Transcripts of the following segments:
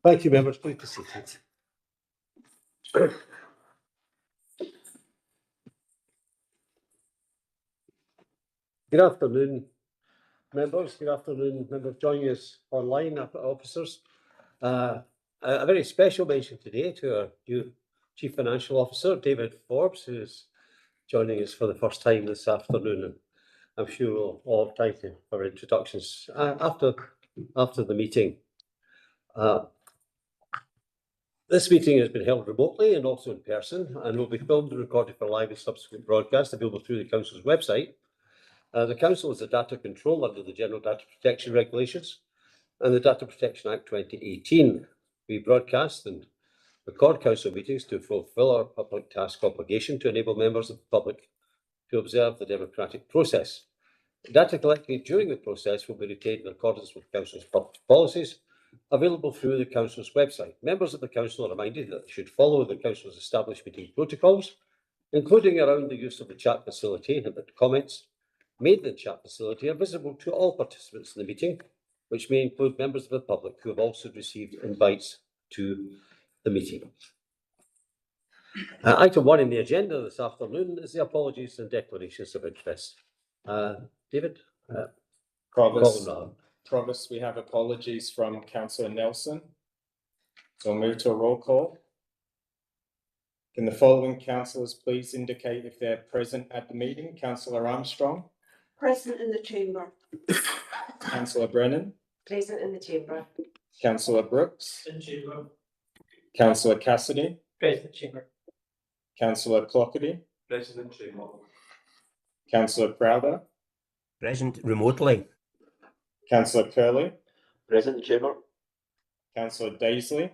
Thank you, members. Please be seated. Good afternoon, members. Good afternoon, members joining us online, officers. A very special mention today to our new Chief Financial Officer, David Forbes, who is joining us for the first time this afternoon. And I'm sure we'll all have time for introductions after the meeting. This meeting has been held remotely and also in person, and will be filmed and recorded for live and subsequent broadcast available through the Council's website. The Council is a data control under the General Data Protection Regulations and the Data Protection Act 2018. We broadcast and record Council meetings to fulfil our public task obligation to enable members of the public to observe the democratic process. Data collected during the process will be retained in accordance with Council's public policies, available through the Council's website. Members of the Council are reminded that they should follow the Council's established meeting protocols, including around the use of the chat facility, and that comments made in the chat facility are visible to all participants in the meeting, which may include members of the public who have also received invites to the meeting. Item 1 in the agenda this afternoon is the apologies and declarations of interest. David? Promise, we have apologies from Councillor Nelson. So we'll move to a roll call. Can the following councillors please indicate if they're present at the meeting? Councillor Armstrong. Present in the chamber. Councillor Brennan. Present in the chamber. Councillor Brooks. In chamber. Councillor Cassidy. Present chamber. Councillor Clockerty. Present in chamber. Councillor Crowder. Present remotely. Councillor Curley. Present in chamber. Councillor Daisley.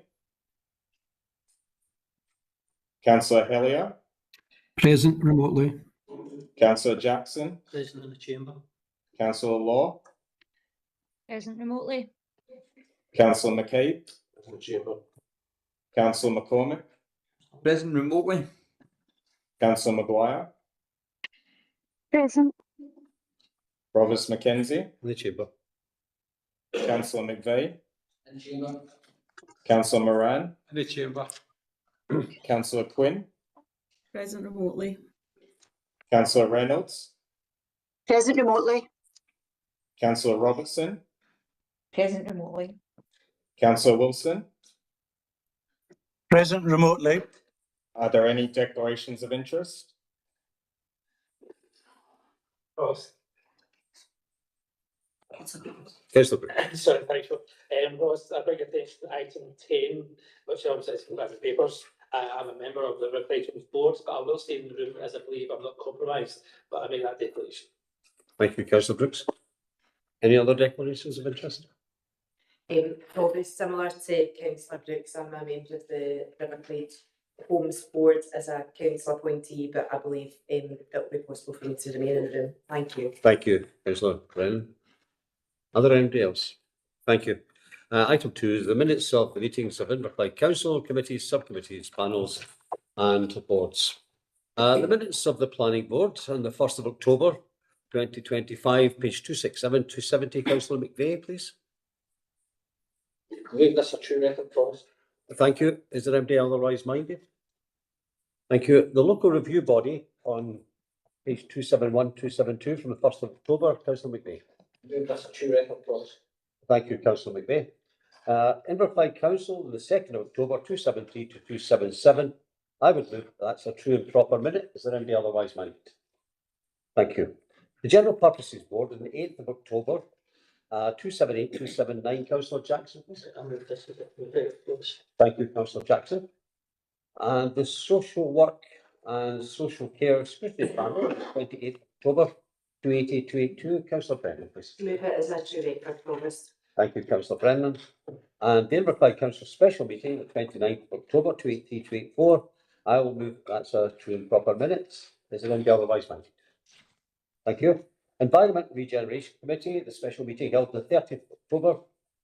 Councillor Hellier. Present remotely. Councillor Jackson. Present in the chamber. Councillor Law. Present remotely. Councillor McCabe. Present in chamber. Councillor McCormick. Present remotely. Councillor Maguire. Present. Provost McKenzie. In the chamber. Councillor McVeigh. In chamber. Councillor Moran. In the chamber. Councillor Quinn. Present remotely. Councillor Reynolds. Present remotely. Councillor Robertson. Present remotely. Councillor Wilson. Present remotely. Are there any declarations of interest? Ross. Councillor Brooks. Sorry, thank you. Ross, I bring attention to item 10, which obviously is about the papers. I'm a member of the Inverclyde board, but I will stay in the room as I believe I'm not compromised, but I make that declaration. Thank you, Councillor Brooks. Any other declarations of interest? Probably similar to Councillor Brooks, I'm a member of the Inverclyde Homes board as a council appointee, but I believe it will be possible for me to remain in the room. Thank you. Thank you, Councillor Brennan. Are there anybody else? Thank you. Item 2 is the minutes of the meetings of Inverclyde Council, committees, subcommittees, panels and boards. The minutes of the Planning Board on the 1st of October 2025, page 267, 270. Councillor McVeigh, please. I believe that's a true record, Ross. Thank you. Is there anybody otherwise minded? Thank you. The local review body on page 271, 272 from the 1st of October. Councillor McVeigh. I believe that's a true record, Ross. Thank you, Councillor McVeigh. Inverclyde Council, the 2nd of October, 273 to 277. I would move that's a true and proper minute. Is there anybody otherwise minded? Thank you. The General Purposes Board on the 8th of October, 278, 279. Councillor Jackson, please. I move this as a Thank you, Councillor Jackson. And the Social Work and Social Care Scrutiny Panel, 28th October, 280, 282. Councillor Brennan, please. Move it as a true record, Provost. Thank you, Councillor Brennan. And the Inverclyde Council Special Meeting, the 29th of October, 283, 284. I will move that's a true and proper minutes. Is there any otherwise minded? Thank you. Environment and Regeneration Committee, the special meeting held on the 30th of October,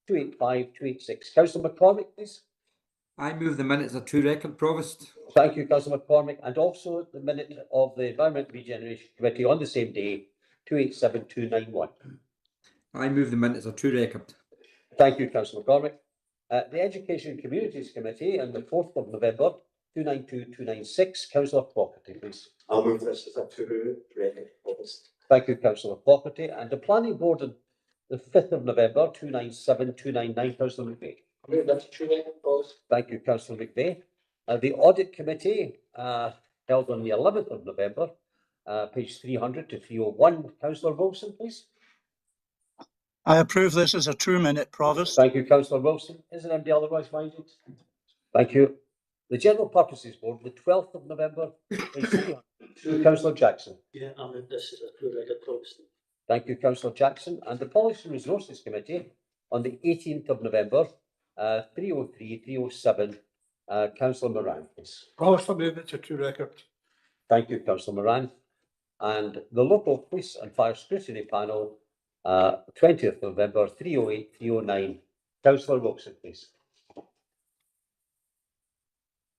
285, 286. Councillor McCormick, please. I move the minutes of true record, Provost. Thank you, Councillor McCormick. And also the minute of the Environment and Regeneration Committee on the same day, 287, 291. I move the minutes of true record. Thank you, Councillor McCormick. The Education Communities Committee on the 4th of November, 292-296, Councillor Fogarty, please. I'll move this as a two-reading August. Thank you, Councillor Fogarty. And the Planning Board on the 5th of November, 297-299, Councillor McVeigh. I'll move that to two reading August. Thank you, Councillor McVeigh. The Audit Committee, held on the 11th of November, page 300 to 301, Councillor Wilson, please. I approve this as a 2-minute Provost. Thank you, Councillor Wilson. Isn't anybody otherwise minded? Thank you. The General Purposes Board, the 12th of November, page 300 to Councillor Jackson. Yeah, I'll move this as a two reading August. Thank you, Councillor Jackson. And the Policy and Resources Committee on the 18th of November, 303, 307, Councillor Moran, please. Provost, I move it to two record. Thank you, Councillor Moran. And the Local Police and Fire Scrutiny Panel, 20th November, 308, 309, Councillor Wilson, please.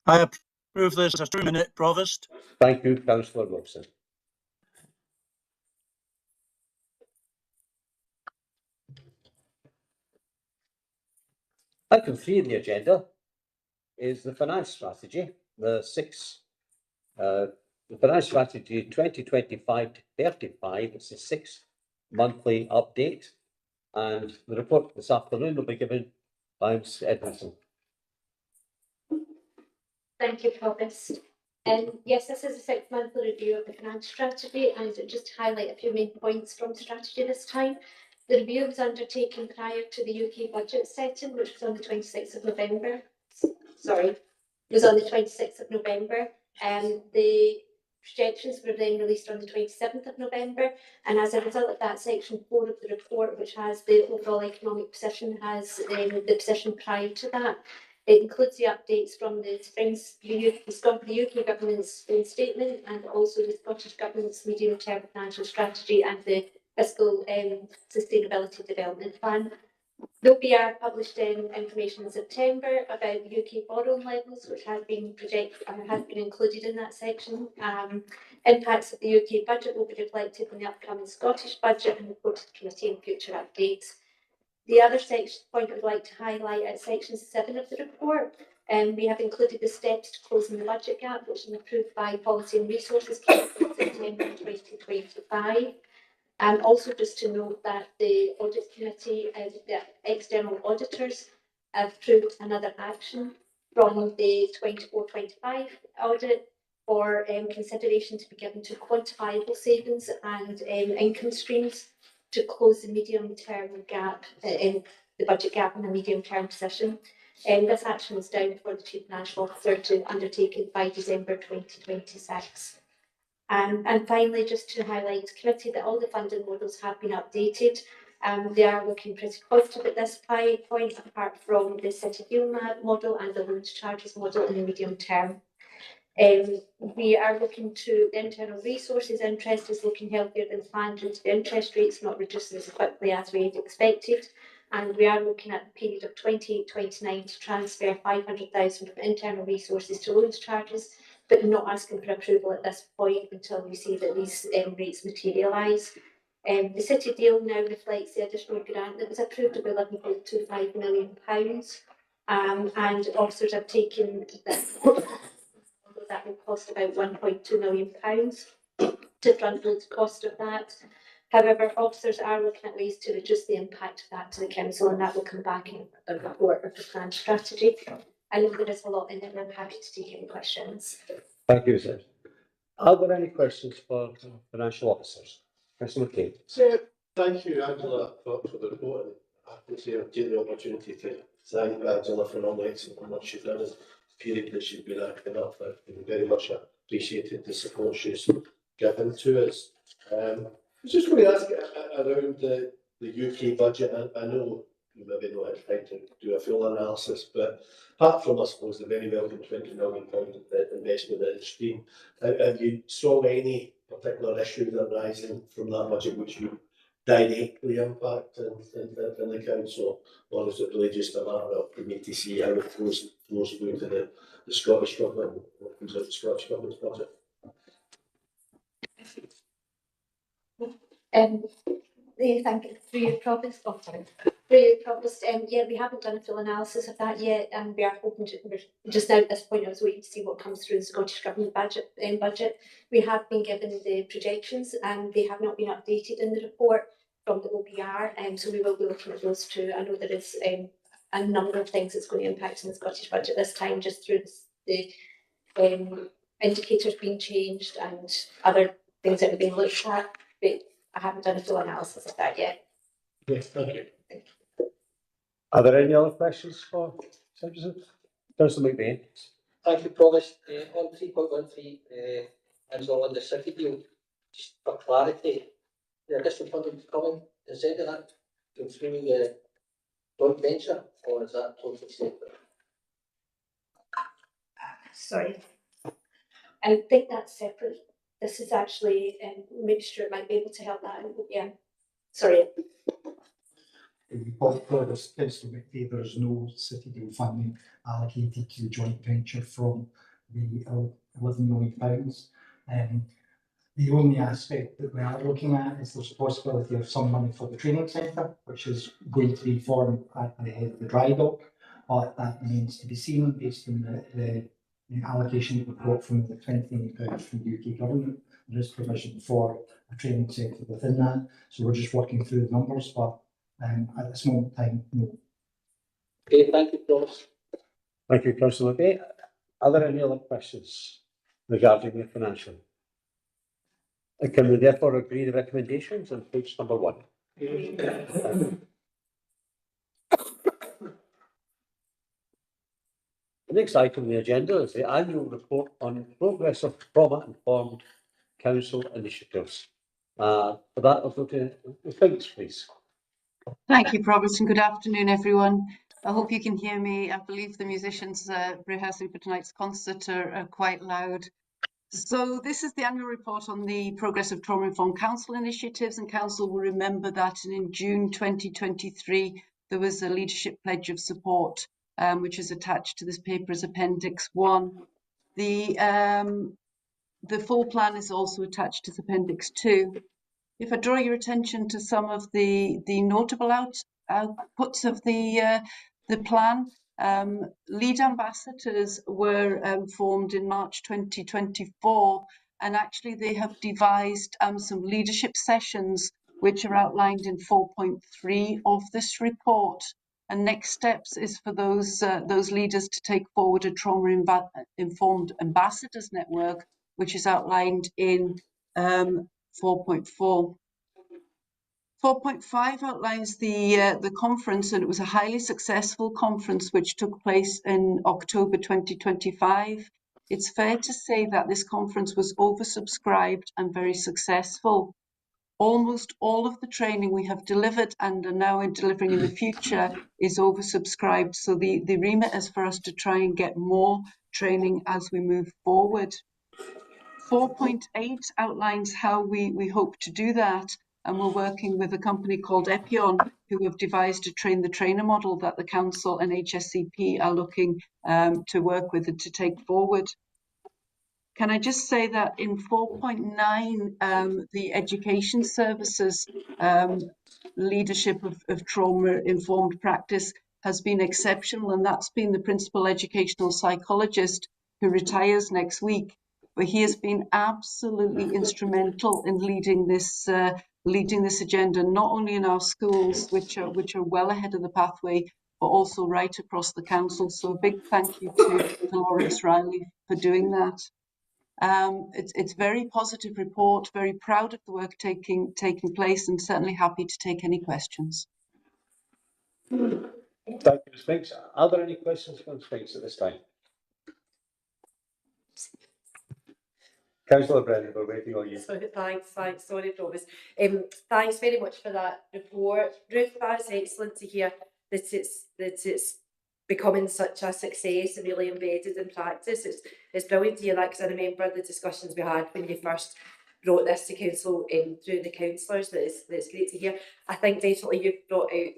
I approve this as a 2-minute Provost. Thank you, Councillor Wilson. Item 3 of the agenda is the finance strategy, the finance strategy 2025 to 35. It's a 6-monthly update, and the report this afternoon will be given by Ms. Edmondson. Thank you, Provost. Yes, this is a 6-monthly review of the finance strategy, and just to highlight a few main points from the strategy this time. The review was undertaken prior to the UK budget setting, which was on the 26th of November. Sorry, it was on the 26th of November. The projections were then released on the 27th of November, and as a result of that, section 4 of the report, which has the overall economic position, has the position prior to that. It includes the updates from the UK government's statement, and also the Scottish Government's medium-term financial strategy and the fiscal sustainability development plan. There'll be published information in September about the UK borrowing levels, which has been included in that section. Impacts of the UK budget will be reflected in the upcoming Scottish budget and reported to the committee in future updates. The other point I'd like to highlight at section 7 of the report, we have included the steps to closing the budget gap, which was approved by Policy and Resources Council in September 2025. Also just to note that the Audit Committee and the external auditors have approved another action from the 24-25 audit for consideration to be given to quantifiable savings and income streams to close the medium-term gap in the budget gap in a medium-term position. This action is down for the Chief Financial Officer to undertake it by December 2026. And finally, just to highlight to the committee that all the funding models have been updated. They are looking pretty positive at this point, apart from the City Deal model and the loan to charges model in the medium term. We are looking to the internal resources interest is looking healthier than planned due to the interest rates not reducing as quickly as we had expected. And we are looking at the period of 28-29 to transfer 500,000 of internal resources to loans charges, but not asking for approval at this point until we see that these rates materialise. The City Deal now reflects the additional grant that was approved of £11.25 million, and officers have taken that will cost about £1.2 million to front load the cost of that. However, officers are looking at ways to reduce the impact of that to the council, and that will come back in the report of the planned strategy. I know there is a lot in it, and I'm happy to take any questions. Thank you, sir. Are there any questions for financial officers? Councillor McCabe. So, thank you, Angela, for the report. I have to say, I've taken the opportunity to thank Angela for all the excellent work she's done in the period that she's been acting up. I've very much appreciated the support she's given to us. I was just going to ask around the UK budget. I know you maybe not had time to do a full analysis, but apart from, I suppose, the very welcome £20 million investment in the stream, have you saw any particular issues arising from that budget which you directly impact in the council, or is it really just a matter of for me to see how it flows through to the Scottish Government, what comes out of the Scottish Government's budget? Thank you for your province. Oh, sorry. Brilliant, Provost. Yeah, we haven't done a full analysis of that yet, and we are hoping to, we're just now at this point, I was waiting to see what comes through the Scottish Government budget. We have been given the projections and they have not been updated in the report from the OPR, so we will be looking at those too. I know there is a number of things that's going to impact on the Scottish budget this time, just through the indicators being changed and other things that have been looked at, but I haven't done a full analysis of that yet. Yes, thank you. Are there any other questions for citizens? Councillor McBain. Thank you, Provost. On 3.13, and so on the city deal, just for clarity, the additional funding is coming, is any of that go through the joint venture, or is that totally separate? Sorry. I think that's separate. This is actually, maybe Stuart might be able to help that. Yeah. Sorry. Councillor McVeigh, there is no city deal funding allocated to the joint venture from the £11 million. The only aspect that we are looking at is there's a possibility of some money for the training centre, which is going to be formed at the head of the dry dock, but that remains to be seen based on the allocation that we've got from the £20 million from the UK government. There is provision for a training centre within that, so we're just working through the numbers, but at this moment in time, no. Okay, thank you, Provost. Thank you, Councillor McBain. Are there any other questions regarding the financial? Can we therefore agree the recommendations on page number 1? The next item on the agenda is the annual report on progress of trauma-informed council initiatives. For that, I'll go to the Finks, please. Thank you, Provost, and good afternoon, everyone. I hope you can hear me. I believe the musicians rehearsing for tonight's concert are quite loud. So this is the annual report on the progress of trauma-informed council initiatives, and council will remember that in June 2023 there was a leadership pledge of support which is attached to this paper as Appendix 1. The full plan is also attached as Appendix 2. If I draw your attention to some of the notable outputs of the plan, lead ambassadors were formed in March 2024, and actually they have devised some leadership sessions which are outlined in 4.3 of this report. And next steps is for those leaders to take forward a trauma-informed ambassadors network, which is outlined in 4.4. 4.5 outlines the conference, and it was a highly successful conference which took place in October 2025. It's fair to say that this conference was oversubscribed and very successful. Almost all of the training we have delivered and are now delivering in the future is oversubscribed. So the remit is for us to try and get more training as we move forward. 4.8 outlines how we hope to do that, and we're working with a company called Epion, who have devised a train the trainer model that the council and HSCP are looking to work with and to take forward. Can I just say that in 4.9, the education services leadership of trauma-informed practice has been exceptional, and that's been the principal educational psychologist who retires next week. But he has been absolutely instrumental in leading this agenda, not only in our schools, which are well ahead of the pathway, but also right across the council. So a big thank you to Lawrence Riley for doing that. It's a very positive report, very proud of the work taking place, and certainly happy to take any questions. Thank you, Ms. Finks. Are there any questions for Ms. Finks at this time? Councillor Brennan, we're waiting on you. So, thanks, sorry, Provost. Thanks very much for that report, Ruth. That is excellent to hear that it's becoming such a success and really embedded in practice. It's brilliant to hear that, because I remember the discussions we had when you first brought this to council through the councillors. That's great to hear. I think definitely you've brought out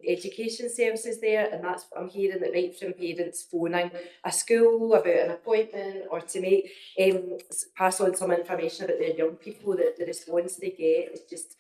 education services there, and that's what I'm hearing, that right from parents phoning a school about an appointment or to make pass on some information about their young people, that the response they get is just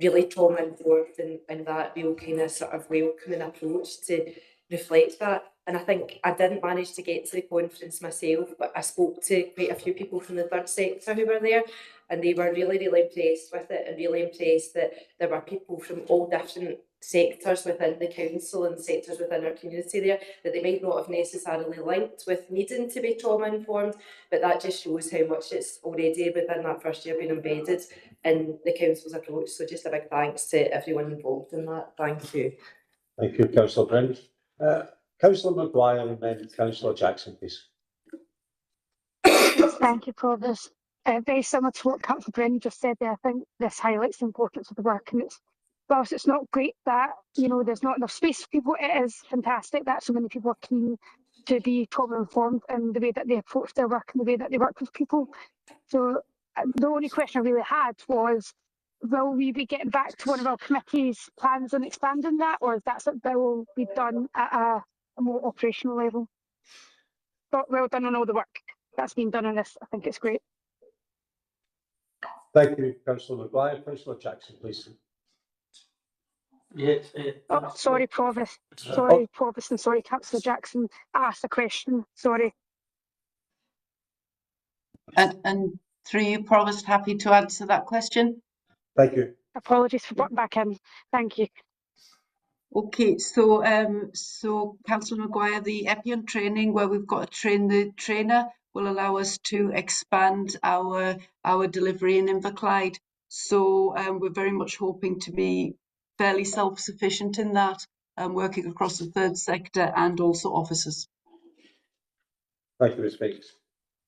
really trauma informed and that real kind of sort of welcoming approach to reflect that. And I think I didn't manage to get to the conference myself, but I spoke to quite a few people from the third sector who were there, and they were really, really impressed with it, and really impressed that there were people from all different sectors within the council and sectors within our community there that they might not have necessarily linked with needing to be trauma informed, but that just shows how much it's already within that first year been embedded in the council's approach. So just a big thanks to everyone involved in that. Thank you. Thank you, Councillor Brennan. Councillor Maguire and then Councillor Jackson, please. Thank you, Provost. Very similar to what Councillor Brennan just said there, I think this highlights the importance of the work, and whilst it's not great that, you know, there's not enough space for people, it is fantastic that so many people are keen to be trauma informed in the way that they approach their work and the way that they work with people. So the only question I really had was, will we be getting back to one of our committee's plans on expanding that, or is that something that will be done at a more operational level? But well done on all the work that's been done on this. I think it's great. Thank you, Councillor Maguire. Councillor Jackson, please. Yes. Oh, sorry, Provost. Sorry, Provost, and sorry, Councillor Jackson. I asked a question. Sorry. And through you, Provost, happy to answer that question. Thank you. Apologies for butting back in. Thank you. Okay, so Councillor Maguire, the Epion training where we've got to train the trainer will allow us to expand our delivery in Inverclyde. So we're very much hoping to be fairly self-sufficient in that, working across the third sector and also offices. Thank you, Ms. Biggs.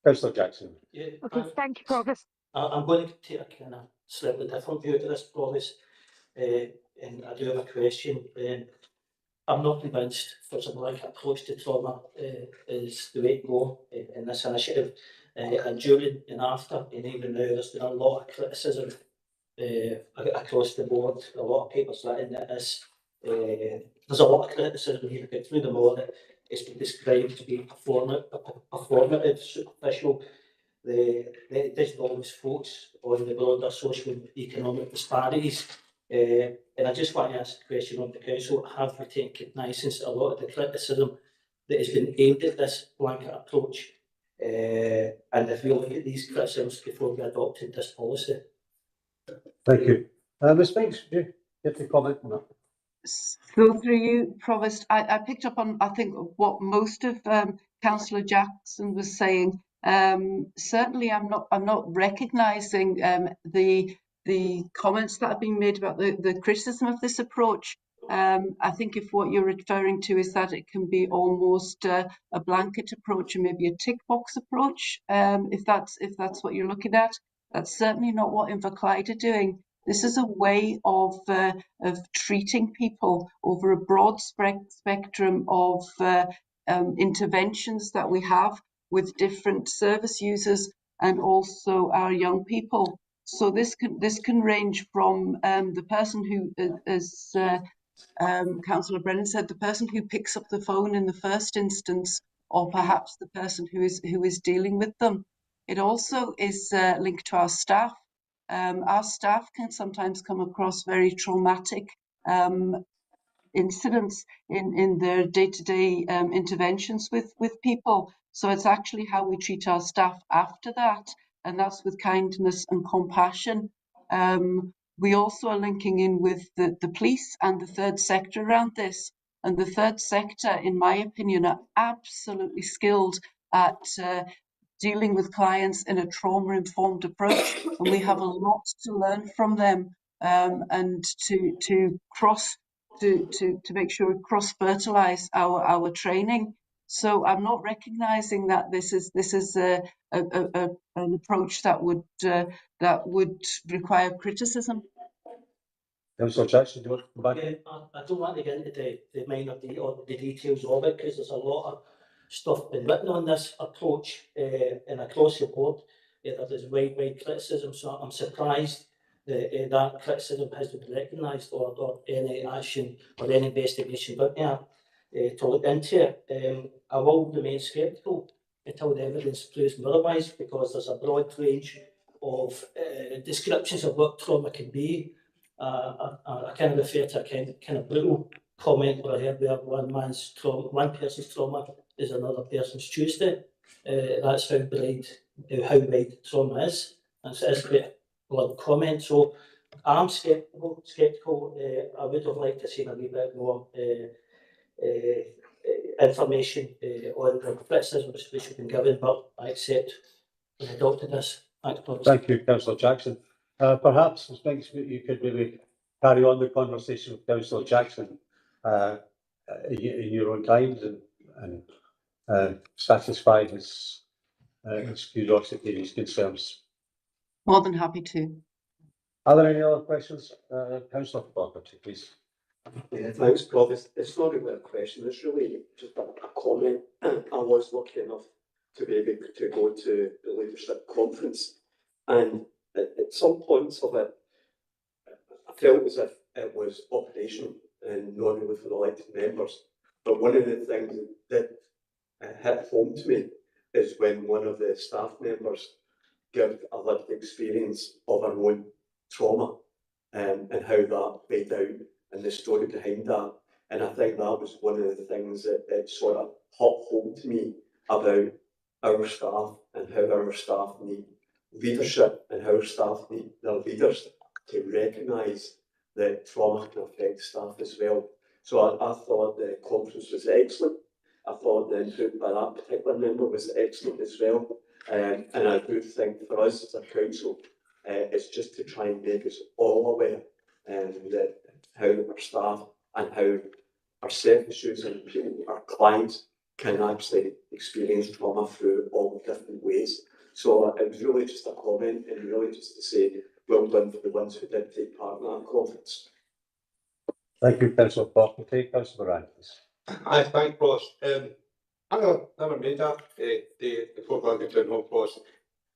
Councillor Jackson. Yeah, Okay, thank you, Provost. I'm going to take a kind of slightly different view to this, Provost, and I do have a question. I'm not convinced for something like approach to trauma is the way to go in this initiative. And during and after, and even now, there's been a lot of criticism across the board. A lot of papers written that this. There's a lot of criticism here through the law that it's been described to be performative, superficial. It doesn't always focus on the broader social and economic disparities. And I just want to ask a question of the council: have we taken cognizance of a lot of the criticism that has been aimed at this blanket approach? And if we look at these criticisms before we adopted this policy. Thank you. Ms. Biggs, would you get to comment on that? So through you, Provost, I picked up on, I think, what most of Councillor Jackson was saying. Certainly, I'm not recognising the comments that have been made about the criticism of this approach. I think if what you're referring to is that it can be almost a blanket approach and maybe a tick box approach, if that's what you're looking at, that's certainly not what Inverclyde are doing. This is a way of treating people over a broad spectrum of interventions that we have with different service users and also our young people. So this can range from the person who, as Councillor Brennan said, the person who picks up the phone in the first instance, or perhaps the person who is dealing with them. It also is linked to our staff. Our staff can sometimes come across very traumatic incidents in their day-to-day interventions with people. So it's actually how we treat our staff after that, and that's with kindness and compassion. We also are linking in with the police and the third sector around this. And the third sector, in my opinion, are absolutely skilled at dealing with clients in a trauma-informed approach, and we have a lot to learn from them, and to make sure we cross-fertilise our training. So I'm not recognising that this is an approach that would require criticism. Councillor Jackson, do you want to come back? I don't want to get into the minor the details of it, because there's a lot of stuff been written on this approach and across the board. There's wide criticism, so I'm surprised that that criticism has been recognised or any action or any investigation done there to look into it. I will remain sceptical until the evidence proves otherwise, because there's a broad range of descriptions of what trauma can be. I kind of refer to a kind of brutal comment where I heard where one person's trauma is another person's Tuesday. That's how wide trauma is. And so it's quite a blunt comment. So I'm sceptical. I would have liked to see a wee bit more information on the criticism which have been given, but I accept and adopted this. Thanks, Bob. Thank you, Councillor Jackson. Perhaps, Ms. Binks, you could maybe carry on the conversation with Councillor Jackson in your own times and satisfy his curiosity and his concerns. More than happy to. Are there any other questions? Councillor Barberty, please. Yeah, thanks, Bob. It's not really a question, it's really just a comment. I was lucky enough to be able to go to the leadership conference, and at some points of it, I felt as if it was operational and not really for the elected members. But one of the things that hit home to me is when one of the staff members gave a lived experience of her own trauma and how that played out and the story behind that. And I think that was one of the things that sort of hot home to me about our staff and how our staff need leadership and how our staff need their leaders to recognise that trauma can affect staff as well. So I thought the conference was excellent. I thought the input by that particular member was excellent as well. And I do think for us as a council, it's just to try and make us all aware that how our staff and how our services and people, our clients, can actually experience trauma through all different ways. So it was really just a comment and really just to say well done for the ones who did take part in that conference. Thank you, Councillor Barberty. Councillor Moran, please. I thank Ross. I never made that the programme of town hall, Ross,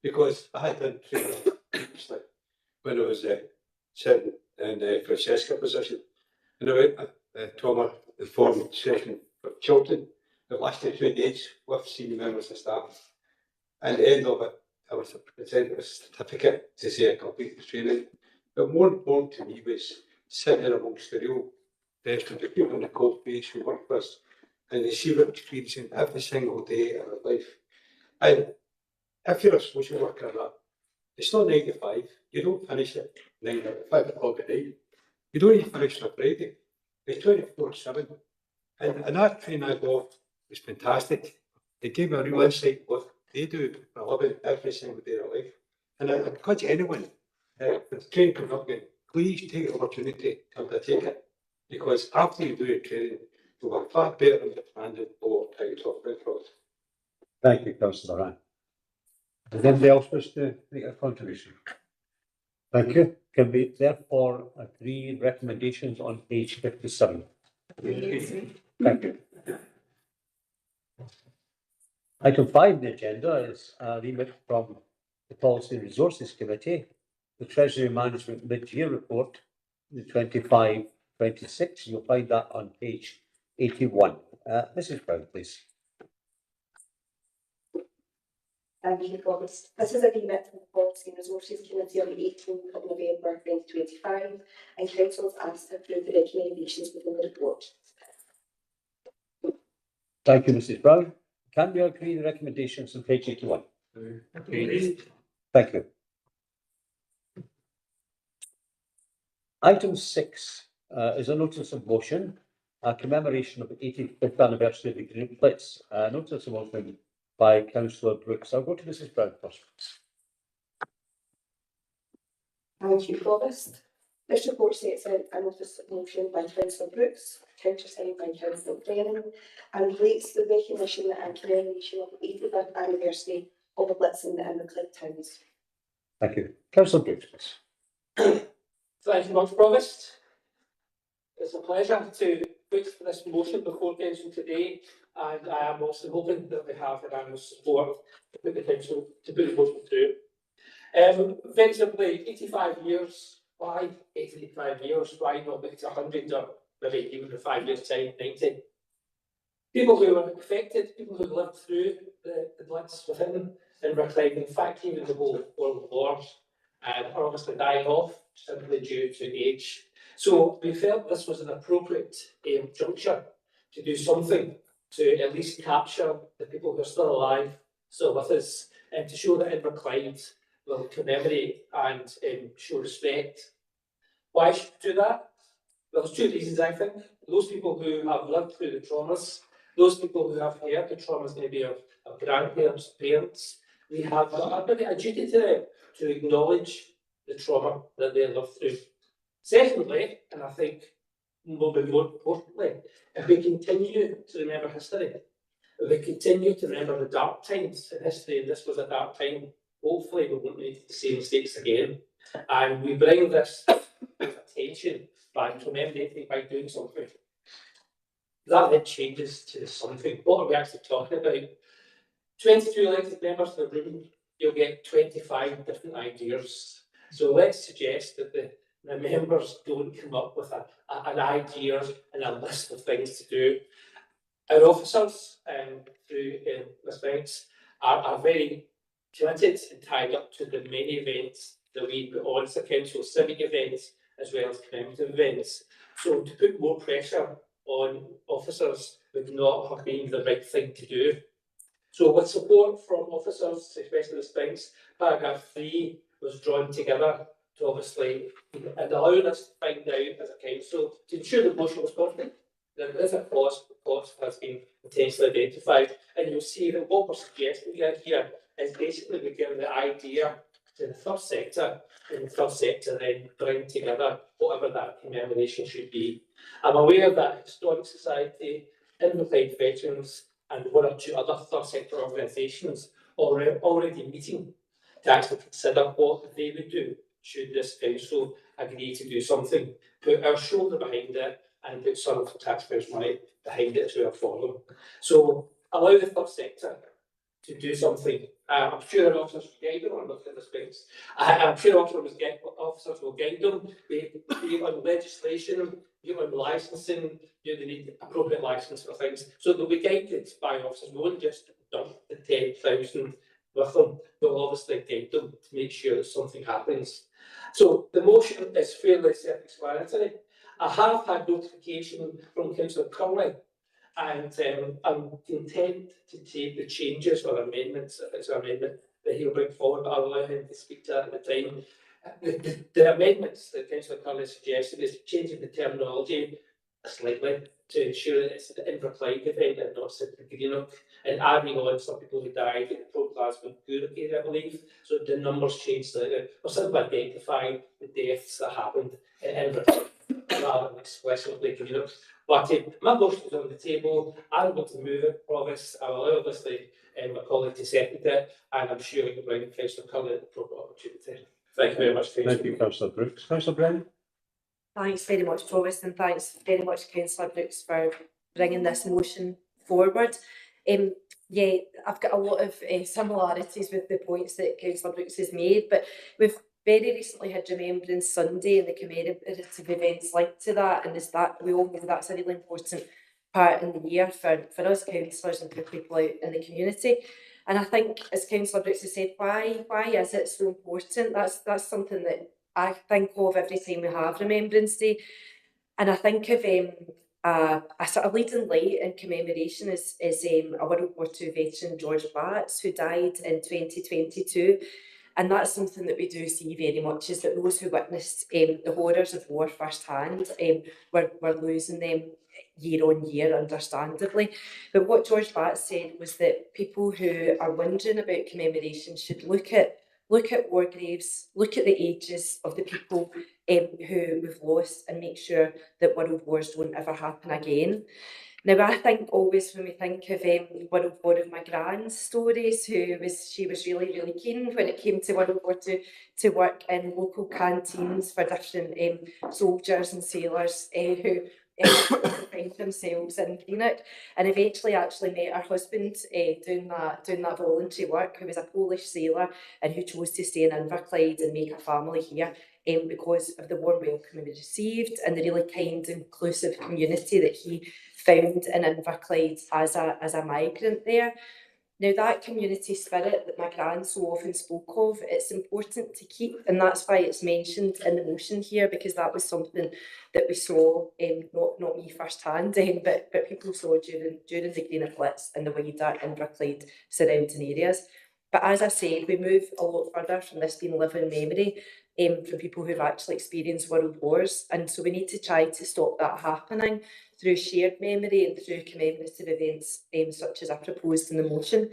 because I had done training when I was sitting in the Francesca position, and I went a trauma informed session for children that lasted 2 days with senior members of staff. And at the end of it, I was presented a certificate to say I completed the training. But more important to me was sitting there amongst the real best of the people in the cold face who work for us, and they see what we're experiencing every single day of our life. And if you're a social worker, it's not 9 to 5. You don't finish at 9 or 5 o'clock at night. You don't even finish on a Friday. It's 24/7. And that training I got was fantastic. It gave me a real insight what they do for a living every single day of their life. And I encourage anyone with training coming up again, please take the opportunity to undertake it. Because after you do your training, you'll have far better understanding of how to talk about it. Thank you, Councillor Moran. Does anybody else wish to make a contribution? Thank you. Can we therefore agree recommendations on page 57? Thank you. Item 5 on the agenda is a remit from the Policy and Resources Committee, the Treasury Management Mid-Year Report, the 25-26. You'll find that on page 81. Mrs. Brown, please. Thank you, Boris. This is a remit from the Policy and Resources Committee on the 18th of November 2025, and Council is asked to approve the recommendations within the report. Thank you, Mrs. Brown. Can we agree the recommendations on page 81? Thank you. Item 6 is a notice of motion, a commemoration of the 85th anniversary of the Green Blitz. Notice of motion by Councillor Brooks. I'll go to Mrs. Brown first. Thank you, Boris. This report sets out a notice of motion by Councillor Brooks, countersigned by Councillor Brennan, and relates to the recognition and commemoration of the 85th anniversary of the Blitz in the Inverclyde towns. Thank you. Councillor Brooks, please. Thank you much, Provost. It's a pleasure to put this motion before Council today, and I am also hoping that we have unanimous support to put the Council to put the motion through. Very simply, 85 years. Why 85 years? Why not make it 100 or maybe even in 5 years' time, 90? People who were affected, people who lived through the Blitz within Inverclyde, in fact, even the whole World Wars, are obviously dying off simply due to age. So we felt this was an appropriate juncture to do something to at least capture the people who are still alive, still with us, and to show that Inverclyde will commemorate and show respect. Why should we do that? Well, there's two reasons, I think. Those people who have lived through the traumas, those people who have heard the traumas maybe of grandparents, parents, we have a duty to them to acknowledge the trauma that they lived through. Secondly, and I think maybe more importantly, if we continue to remember history, if we continue to remember the dark times in history, and this was a dark time, hopefully we won't make the same mistakes again. And we bring this attention by commemorating, by doing something. That then changes to something. What are we actually talking about? 22 elected members in the room, you'll get 25 different ideas. So let's suggest that the members don't come up with an idea and a list of things to do. Our officers, through Ms. Banks, are very committed and tied up to the many events that we put on as a council, civic events as well as commemorative events. So to put more pressure on officers would not have been the right thing to do. So with support from officers, especially Ms. Banks, paragraph 3 was drawn together to obviously and allowing us to find out as a council to ensure the motion was confident. There is a cost has been potentially identified, and you'll see that what we're suggesting here is basically we give the idea to the third sector, and the third sector then bring together whatever that commemoration should be. I'm aware that Historic Society, Inverclyde Veterans, and one or two other third sector organisations are already meeting to actually consider what they would do should this council agree to do something, put our shoulder behind it and put some of the taxpayers' money behind it to for them. So allow the third sector to do something. I'm sure our officers will guide them. I'm looking at the space. I'm sure officers will guide them, be on legislation, be on licensing. Do they need appropriate licence for things? So they'll be guided by officers. We won't just dump the 10,000 with them. We'll obviously guide them to make sure that something happens. So the motion is fairly self-explanatory. I have had notification from Councillor Curley, and I'm content to take the changes or amendments, if it's an amendment that he'll bring forward, but I'll allow him to speak to that at the time. The amendments that Councillor Curley suggested is changing the terminology slightly to ensure that it's an Inverclyde event and not simply Greenock, and adding on some people who died in the pro-plasma Greenock area, I believe. So the numbers changed slightly. We're simply identifying the deaths that happened in Inverclyde rather than explicitly Greenock. But my motion is on the table. I'm going to move it, Provost. I will allow obviously my colleague to second it, and I'm sure we can bring Councillor Curley at the proper opportunity. Thank you very much, Councillor. Thank you, Councillor Brooks. Councillor Brennan? Thanks very much, Provost, and thanks very much, Councillor Brooks, for bringing this motion forward. Yeah, I've got a lot of similarities with the points that Councillor Brooks has made, but we've very recently had Remembrance Sunday and the commemorative events linked to that, and we all know that's a really important part in the year for us councillors and for people out in the community. And I think, as Councillor Brooks has said, why is it so important? That's something that I think of every time we have Remembrance Day. And I think of a sort of leading light in commemoration is a World War II veteran, George Batts, who died in 2022. And that's something that we do see very much, is that those who witnessed the horrors of war firsthand were losing them year on year, understandably. But what George Batts said was that people who are wondering about commemoration should look at war graves, look at the ages of the people who we've lost, and make sure that world wars don't ever happen again. Now, I think always when we think of World War of my grand's stories, she was really, really keen when it came to World War II to work in local canteens for different soldiers and sailors who find themselves in Greenock, and eventually actually met her husband doing that voluntary work, who was a Polish sailor and who chose to stay in Inverclyde and make a family here because of the warm welcome he received and the really kind, inclusive community that he found in Inverclyde as a migrant there. Now, that community spirit that my gran so often spoke of, it's important to keep, and that's why it's mentioned in the motion here, because that was something that we saw, not me firsthand, but people saw during the Green Eclipse and the wider Inverclyde surrounding areas. But as I said, we move a lot further from this being living memory, from people who've actually experienced world wars, and so we need to try to stop that happening through shared memory and through commemorative events such as I proposed in the motion.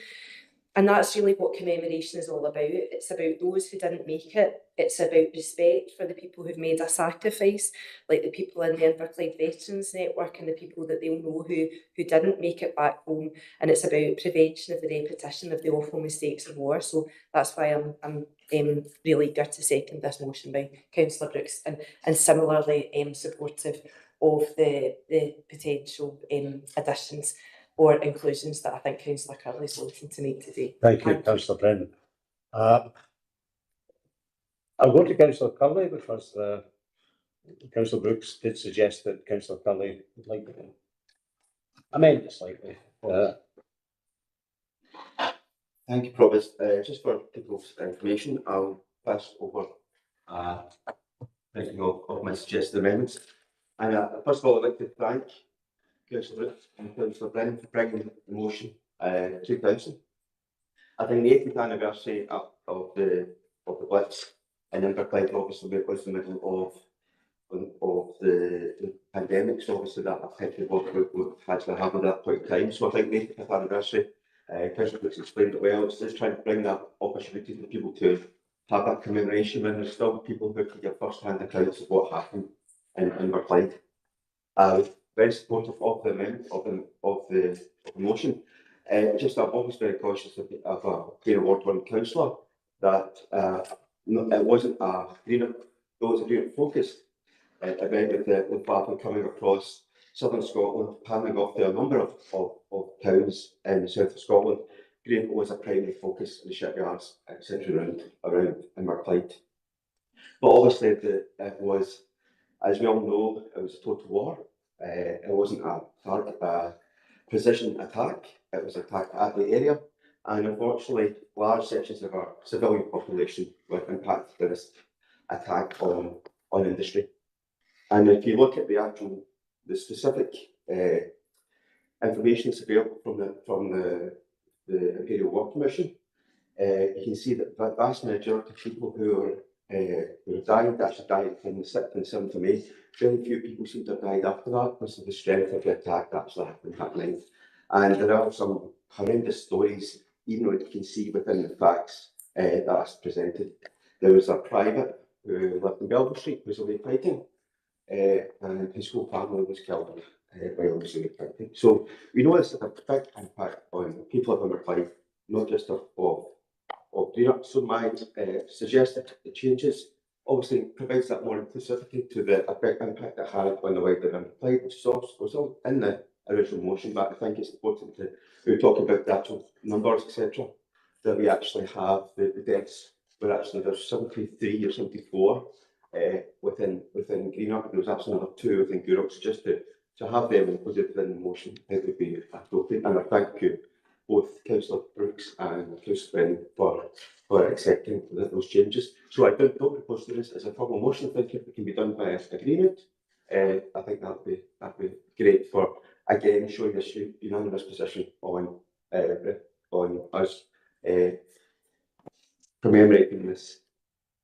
And that's really what commemoration is all about. It's about those who didn't make it. It's about respect for the people who've made a sacrifice, like the people in the Inverclyde Veterans Network and the people that they'll know who didn't make it back home. And it's about prevention of the repetition of the awful mistakes of war. So that's why I'm really good to second this motion by Councillor Brooks, and similarly supportive of the potential additions or inclusions that I think Councillor Curley is looking to make today. Thank you, Councillor Brennan. I'll go to Councillor Curley because Councillor Brooks did suggest that Councillor Curley would like to amend it slightly. Thank you, Provost. Just for people's information, I'll pass over thinking of my suggested amendments. And first of all, I'd like to thank Councillor Brooks and Councillor Brennan for bringing the motion to Council. I think the 80th anniversary of the Blitz in Inverclyde obviously was the middle of the pandemic, so obviously that affected what we had to have at that point in time. So I think the 80th anniversary, Councillor Brooks explained it well. It's just trying to bring that opportunity for people to have that commemoration when there's still people who can give first-hand accounts of what happened in Inverclyde. Very supportive of the amendment of the motion. Just I'm always very cautious of a clear word on councillor that it wasn't a green, though it was a green focused event with the Battle coming across southern Scotland, panning off to a number of towns in the south of Scotland. Green was a primary focus in the shipyards centred around Inverclyde. But obviously it was, as we all know, it was a total war. It wasn't a precision attack, it was an attack at the area, and unfortunately large sections of our civilian population were impacted by this attack on industry. And if you look at the specific information that's available from the Imperial War Commission, you can see that the vast majority of people who died actually died from the 6th and 7th of May. Very few people seem to have died after that because of the strength of the attack that actually happened that night. And there are some horrendous stories, even though you can see within the facts that's presented. There was a private who lived in Belvoir Street who was away fighting, and his whole family was killed while he was away fighting. So we know this has a big impact on people of Inverclyde, not just of Greenock. So my suggested changes obviously provides that more inclusivity to the impact it had on the wider Inverclyde, which was all in the original motion, but I think it's important to, we were talking about the actual numbers, etc., that we actually have the deaths, where actually there's 73 or 74 within Greenock. There was actually another 2 within Greenock, so just to have them included within the motion, it would be appropriate. And I thank you, both Councillor Brooks and Councillor Brennan, for accepting those changes. So I don't propose to this as a formal motion. I think if it can be done by agreement, I think that'd be great for, again, showing this unanimous position on us commemorating this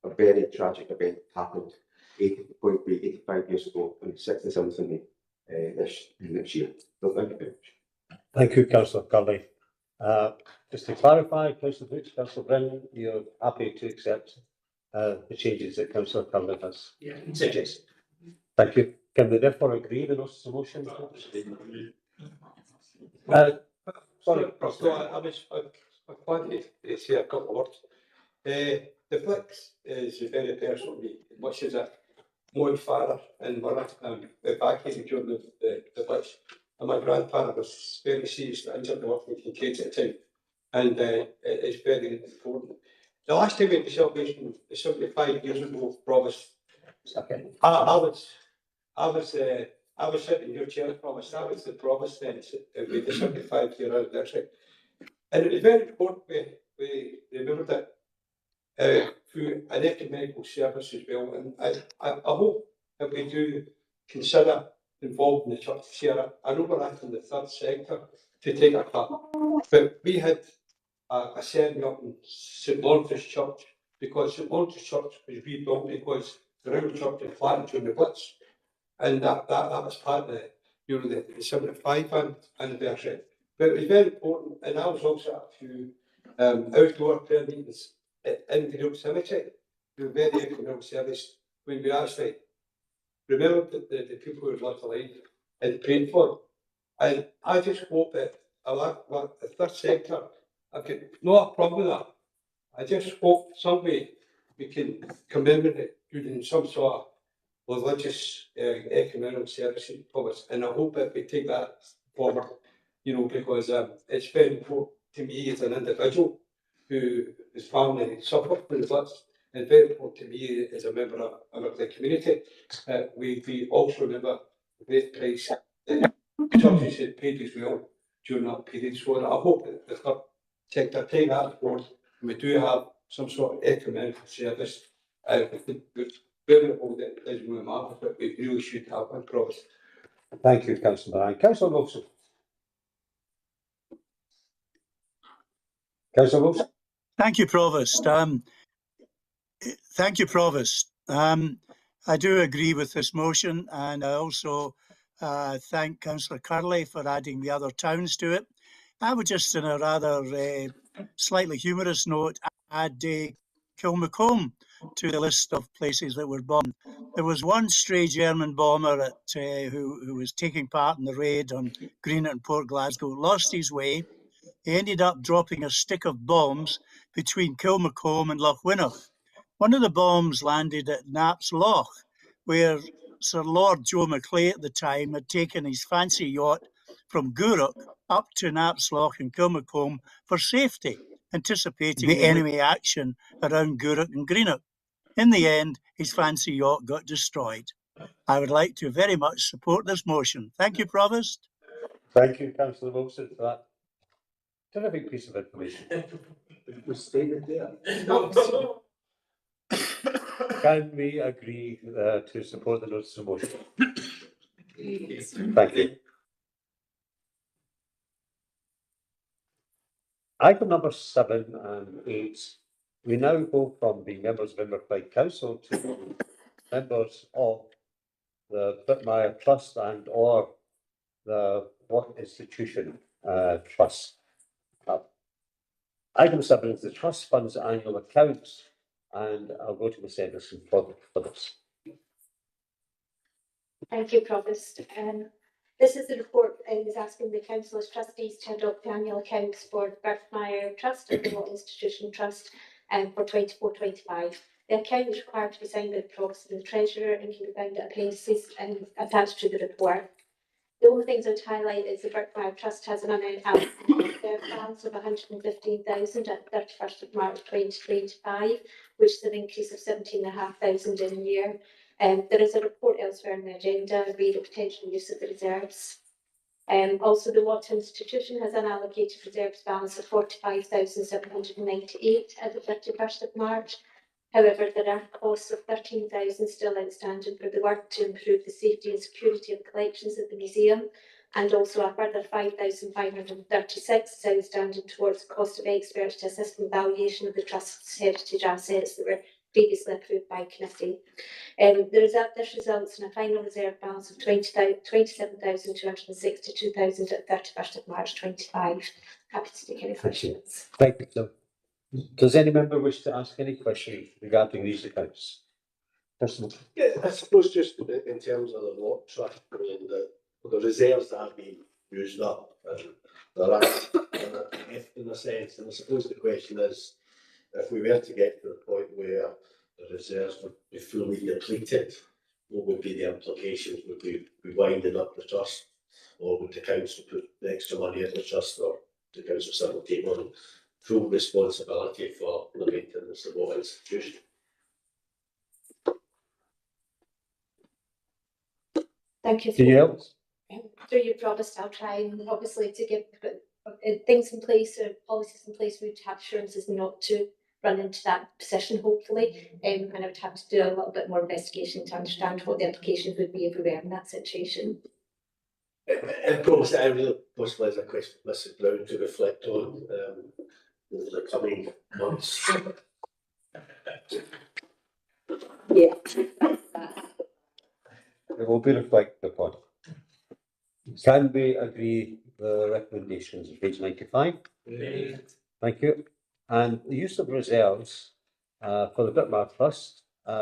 a very tragic event happened 85 years ago on the 6th and 7th of May next year. So thank you very much. Thank you, Councillor Curley. Just to clarify, Councillor Brooks, Councillor Brennan, you're happy to accept the changes that Councillor Curley has suggested? Thank you. Can we therefore agree with those motions? Sorry, So I wanted to say a couple of words. The Blitz is very personal to me, much as a more father and mother back in during the Blitz. And my grandfather was very seriously injured and working in kids at the time. And it's very important. The last time we had the celebration, 75 years ago, Provost, I was sitting in your chair, Provost. I was the Provost then with the 75-year anniversary. And it's very important we remember that through an ecumenical service as well. And I hope that we do consider involving the church to share. I know we're acting the third sector to take a part, but we had a ceremony up in St Lawrence's Church, because St Lawrence's Church was rebuilt because the round church had flattened during the Blitz, and that was part of the 75 anniversary. But it was very important, and I was also at a few outdoor prayer meetings in the Inverclyde Cemetery. We were very ecumenical service when we actually remembered the people who were left alive and prayed for them. And I just hope that the third sector, I've got no problem with that. I just hope some way we can commemorate it using some sort of religious ecumenical services for us. And I hope that we take that forward, because it's very important to me as an individual who his family suffered from the Blitz, and very important to me as a member of the community. We also remember the great price that churches had paid as well during that period. So I hope that the third sector take that forward, and we do have some sort of ecumenical service. I think very old it is with Margaret, but we really should have one, promise. Thank you, Councillor Moran. Councillor Wilson. Councillor Wilson. Thank you, Provost. Thank you, Provost. I do agree with this motion, and I also thank Councillor Curley for adding the other towns to it. I would just, in a rather slightly humorous note, add Kilmacombe to the list of places that were bombed. There was one stray German bomber who was taking part in the raid on Greenock and Port Glasgow, lost his way. He ended up dropping a stick of bombs between Kilmacombe and Loch Winnoch. One of the bombs landed at Knapp's Loch, where Sir Lord Joe Macleay at the time had taken his fancy yacht from Gourock up to Knapp's Loch in Kilmacombe for safety, anticipating the enemy action around Gourock and Greenock. In the end, his fancy yacht got destroyed. I would like to very much support this motion. Thank you, Provost. Thank you, Councillor Wilson, for that terrific piece of information. It was stated there. Can we agree to support the notice of motion? Thank you. Item number 7 and 8. We now go from being members of Inverclyde Council to members of the Whitmire Trust and or the What Institution Trust. Item 7 is the Trust Fund's annual accounts, and I'll go to Ms. Anderson for this. Thank you, Provost. This is the report is asking the Council's trustees to adopt the annual accounts for the Whitmire Trust and the What Institution Trust for 24-25. The account is required to be signed by the Provost and the Treasurer and can be found at appendices and attached to the report. The only things I'd highlight is the Whitmire Trust has an amount balance of 115,000 at 31st of March 2025, which is an increase of 17,500 in a year. There is a report elsewhere in the agenda, read a potential use of the reserves. Also, the Watt Institution has an allocated reserves balance of 45,798 at the 31st of March. However, there are costs of 13,000 still outstanding for the work to improve the safety and security of collections at the museum, and also a further 5,536 is outstanding towards the cost of experts to assist in valuation of the Trust's heritage assets that were previously approved by committee. This results in a final reserve balance of 27,262,000 at 31st of March 25. Happy to take any questions. Thank you. Does any member wish to ask any questions regarding these accounts? Yeah, I suppose just in terms of the Watt Trust, the reserves that have been used up, and there are in a sense, and I suppose the question is, if we were to get to the point where the reserves would be fully depleted, what would be the implications? Would we be winding up the trust, or would the council put the extra money in the trust, or the council simply take on full responsibility for the maintenance of what institution? Thank you. Do you help? Through your Provost, I'll try and obviously to give things in place or policies in place, we would have assurances not to run into that position, hopefully. And I would have to do a little bit more investigation to understand what the implications would be if we were in that situation. And probably I really possibly as a question, Mrs. Brown, to reflect on over the coming months. Yeah. It will be reflected upon. Can we agree the recommendations, page 95? Thank you. And the use of reserves for the Bitmar Trust,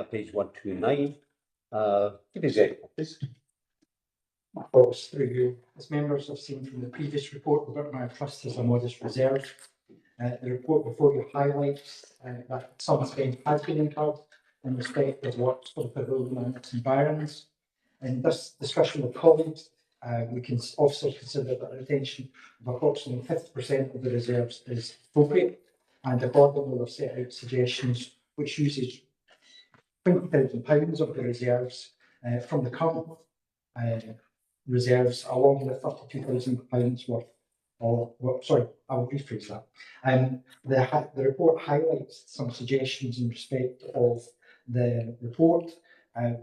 page 129. Give example, please. Of course, through you, as members have seen from the previous report, the Birkmire Trust has a modest reserve. The report before you highlights that some spend has been incurred in respect of works for the pavilion and its environs. In this discussion with colleagues, we can also consider that a retention of approximately 50% of the reserves is appropriate, and accordingly we have set out suggestions which uses £20,000 of the reserves from the current reserves along with £32,000 worth of, well, sorry, I'll rephrase that. The report highlights some suggestions in respect of the report.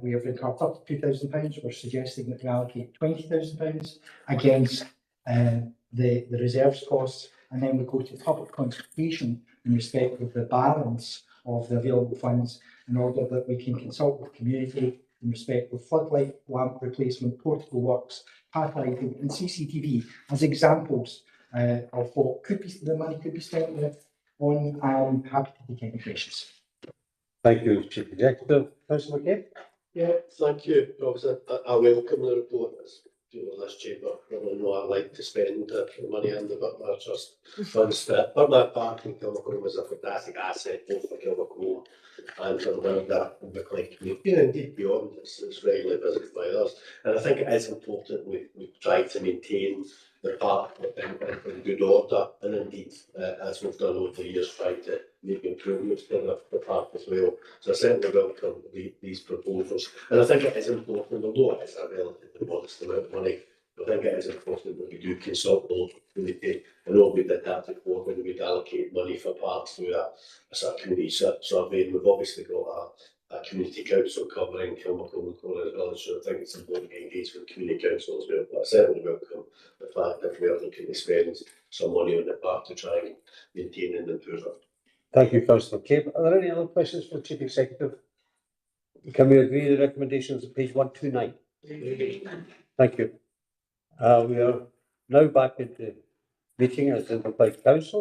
We have incurred £32,000. We're suggesting that we allocate £20,000 against the reserves costs, and then we go to public consultation in respect of the balance of the available funds in order that we can consult with community in respect of floodlight, lamp replacement, portable works, path lighting and CCTV as examples of what could be the money could be spent on. I'm happy to take any questions. Thank you, Chief Executive. Councillor McCabe? Yeah, thank you. Obviously, I welcome the report. As you know, this chamber really know I like to spend the money in the Birkmire Trust funds. Birkmire Park in Kilmacombe is a fantastic asset both for Kilmacombe and for the wider Inverclyde community, and indeed beyond. It's regularly visited by others. And I think it is important we try to maintain the park in good order, and indeed, as we've done over the years, try to make improvements to the park as well. So I certainly welcome these proposals. And I think it is important, although it is a relatively modest amount of money, I think it is important that we do consult the local community. I know we did that before when we'd allocate money for parks through a sort of community survey, and we've obviously got a community council covering Kilmacombe and Corners Village, so I think it's important to engage with community council as well. But I certainly welcome the fact that we are looking to spend some money on the park to try and maintain and improve it. Thank you, Councillor McCabe. Are there any other questions for the Chief Executive? Can we agree the recommendations of page 129? Thank you. We are now back at the meeting as Inverclyde Council.